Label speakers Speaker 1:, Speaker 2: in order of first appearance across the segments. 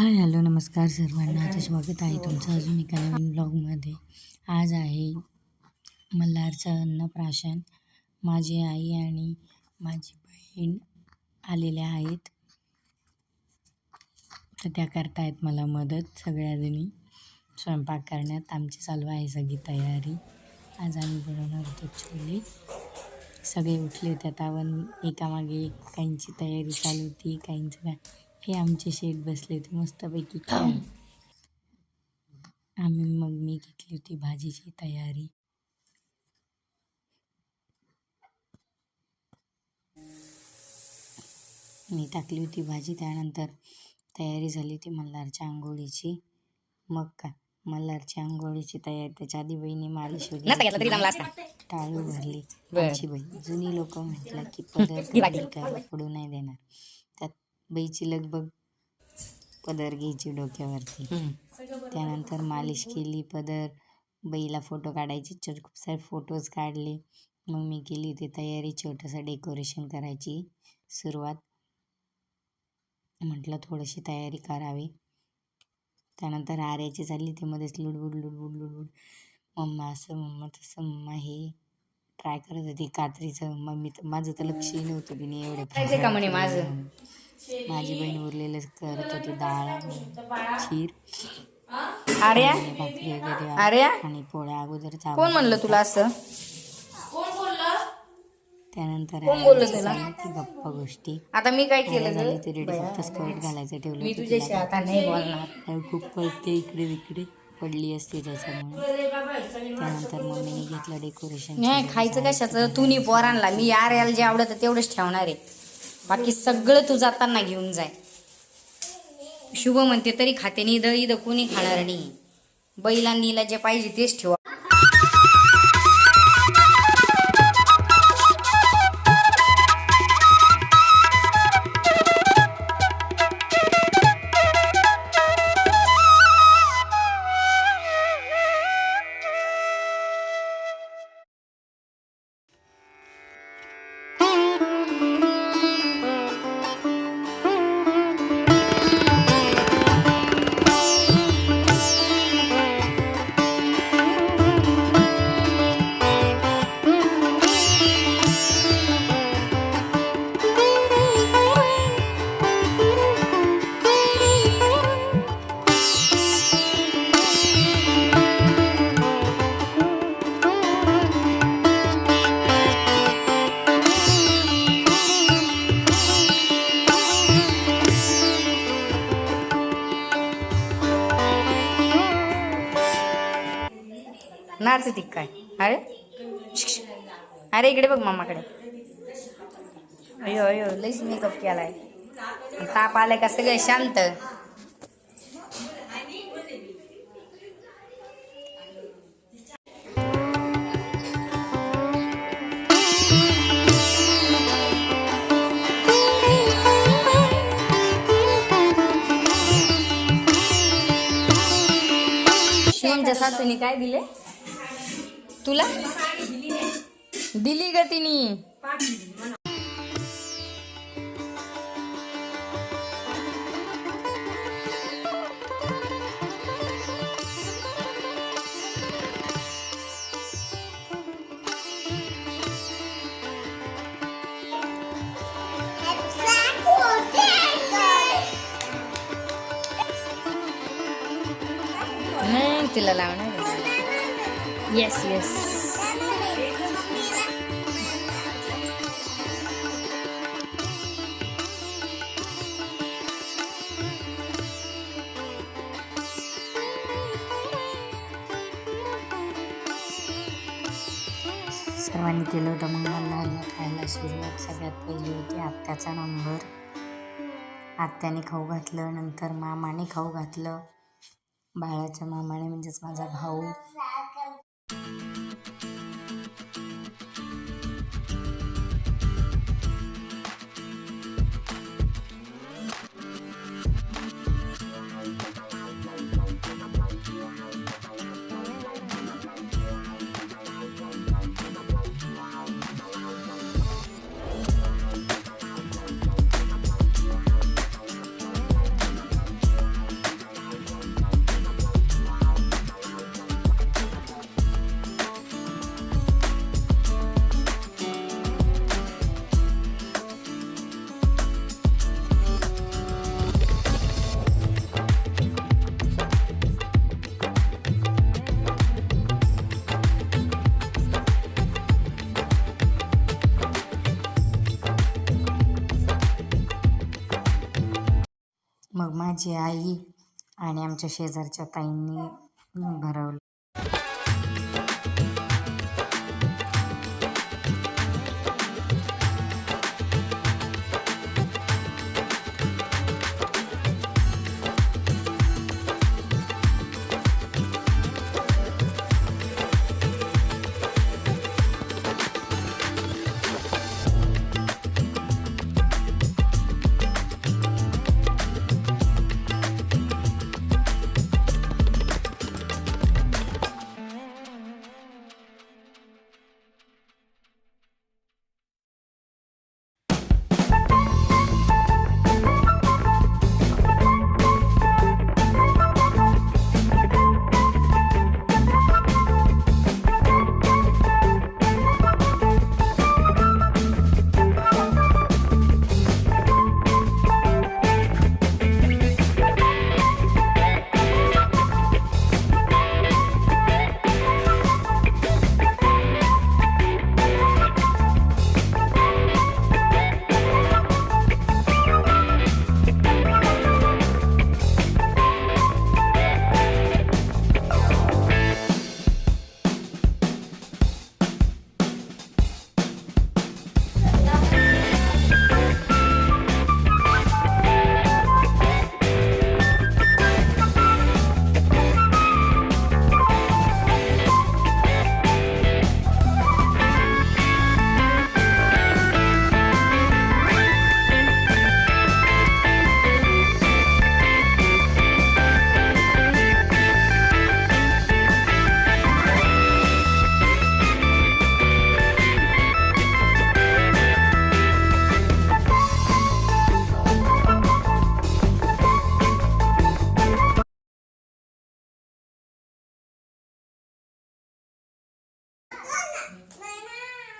Speaker 1: Hi hello नमस्कार सर्वांना. आता स्वागत आहे तुमचं अजून एका नवीन ब्लॉगमध्ये. आज आहे मल्हारचं अन्नप्राशन. माझी आई आणि माझी बहीण आलेल्या आहेत, तर त्या करतायत मला मदत. सगळ्याजणी स्वयंपाक करण्यात आमची चालू आहे सगळी तयारी. आज आम्ही बनवणार होतो छोले. सगळे उठले होते आता एकामागे एक. काहींची तयारी चालू होती, काहींचं काय. हे आमचे शेठ बसले होते मस्तपैकी खेळ. मी घेतली होती भाजीची तयारी. मी टाकली होती भाजी. त्यानंतर तयारी झाली होती मल्हारच्या आंघोळीची. मग काय मल्हारची आंघोळीची तयारी. त्याच्या आधी बहिणी मालिश वगैरे टाळू भरली. आमची बहीण जुनी लोक म्हटलं की पदर पडू नाही देणार. त्यात बाईची लगबग पदर घ्यायची डोक्यावरती. त्यानंतर मालिश केली. पदर बाईला फोटो काढायचे. खूप सारे फोटोज काढले. मग मी केली ती तयारी, छोटंसं डेकोरेशन करायची सुरुवात. म्हटलं थोडीशी तयारी करावी. त्यानंतर आर्याची चालली ती मध्येच लुडबुड. मम्मा असं मम्मा तसं. मम्मा हे ट्राय करत होती कात्रीचं. माझं तर लक्षही नव्हतं की नाही एवढे का म्हणे. माझी बहीण उरलेलं करत होती डाळ आणि खीर, भाकरी वगैरे आणि पोळ्या अगोदर.
Speaker 2: कोण म्हणलं तुला असं?
Speaker 1: त्यानंतर गप्पा गोष्टी.
Speaker 2: आता मी काय केलं
Speaker 1: झाली ते रेडी. फक्त स्कर्ट घालायचं ठेवलं.
Speaker 2: मी तुझ्याशी आता नाही बोलणार.
Speaker 1: खूप पळते इकडे तिकडे पडली असते त्याच्यामुळे. त्यानंतर मम्मीने घेतलं डेकोरेशन.
Speaker 2: नाही खायचं कशाचं, तू नी पोरांना. मी याला जे आवडतं तेवढंच ठेवणार आहे. बाकी सगळं तू जाताना घेऊन जाय. शुभ म्हणते तरी खाते नाही. इथं कोणी खाणार नाही. बैलांनीला जे पाहिजे तेच ठेवा. नाचती काय? अरे इकडे बघ मामाकडे. अयो अयो लईच मेकअप केलाय. ताप आलाय का सगळे शांत. शिवमच्या सासूने काय दिले तुला? दिली ग तिनी. नाही तिला लावणार. Yes yes.
Speaker 1: सर्वांनी केलं होतं. मग मला खायला सुरुवात सगळ्यात पहिली होती आत्याचा नंबर. आत्याने खाऊ घातलं. नंतर मामाने खाऊ घातलं. बाळाच्या मामाने म्हणजेच माझा भाऊ. मग माझी आई आणि आमच्या शेजारच्या ताईंनी भरवलं.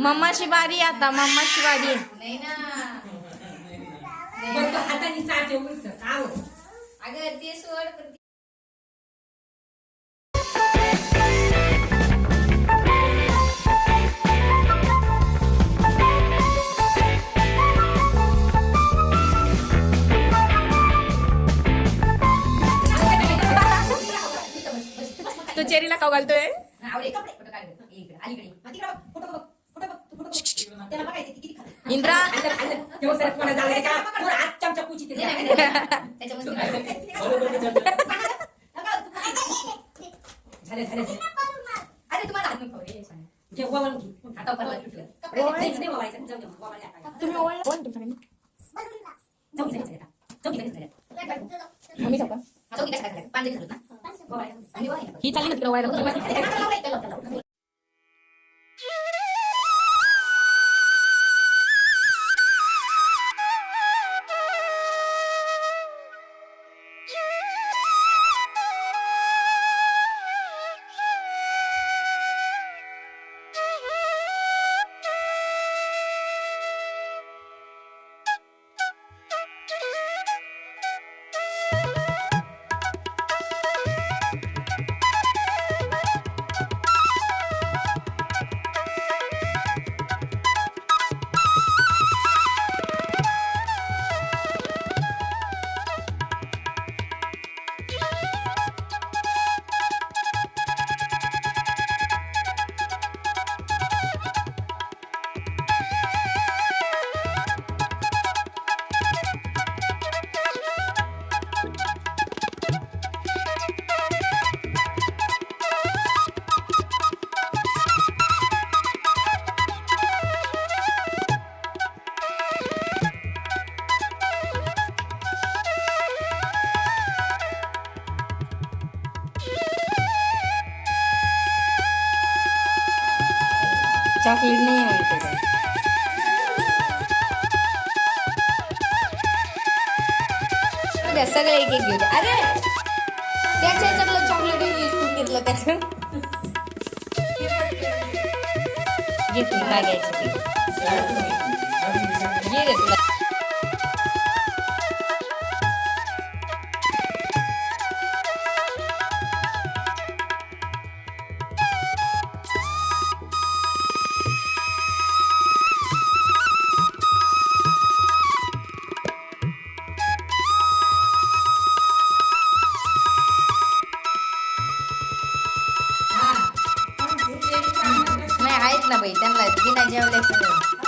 Speaker 2: मम्माची बारी आता, मम्माची बारी. अगं ते सोड. तो चेरीला खाऊ घालतोय. इंद्रा ही चालली ना. चॉकलेट नाही आवडते. सगळे एक एक घेऊ दे. अरे त्याच्या ह्याच्यातलं चॉकलेट विकून घेतलं त्याचं. घे तू काय घ्यायचं ते घे रे तुला. त्यांना बिना जेवल्याचं